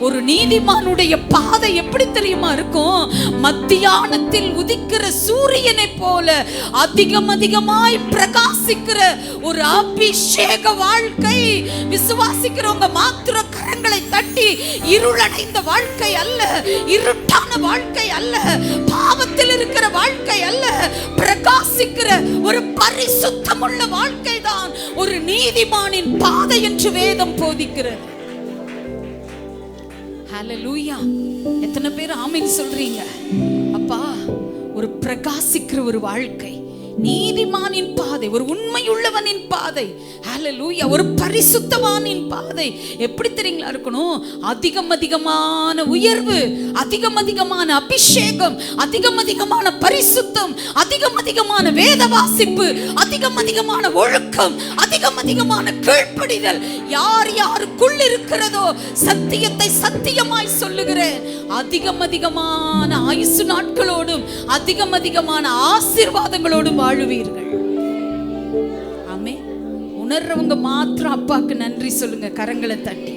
ஒரு நீதிமானுடைய பாதை எப்படி தெரியுமா இருக்கும்? மத்தியானத்தில் உதிக்கிற சூரியனை போல அதிகமாய் பிரகாசிக்கிற ஒரு அபிஷேக வாழ்க்கை. விசுவாசிக்கிறவங்க மாத்திர கரங்களை தட்டி, இருளடைந்த வாழ்க்கை அல்ல, இருட்டான வாழ்க்கை அல்ல, பாவத்தில் இருக்கிற வாழ்க்கை அல்ல, பிரகாசிக்கிற ஒரு பரிசுத்தமுள்ள வாழ்க்கை தான் ஒரு நீதிமானின் பாதை என்று வேதம் போதிக்கிறது. ஹல்லேலூயா! எத்தனை பேர் ஆமென் சொல்றீங்க? அப்பா, ஒரு பிரகாசிக்கிற ஒரு வாழ்க்கை, நீதிமானின் பாதை, ஒரு உண்மையுள்ளவனின் பாதை, ஹல்லேலூயா, ஒரு பரிசுத்தவானின் பாதை எப்படி தெரியுங்களா இருக்கணும்? அதிகமான உயர்வு, அதிகமான அபிஷேகம், அதிகமான பரிசுத்தம், அதிகமான வேத வாசிப்பு, அதிகமான ஒழுக்கம், அதிகமான கீழ்ப்படிதல் யாருக்குள் இருக்கிறதோ, சத்தியத்தை சத்தியமாய் சொல்லுகிறேன், அதிகமான ஆயுசு நாட்களோடும் அதிகமான ஆசீர்வாதங்களோடும் வாழுவீர்கள். ஆமென். உணர்றவங்க மாத்திரம் அப்பாக்கு நன்றி சொல்லுங்க, கரங்களை தட்டி.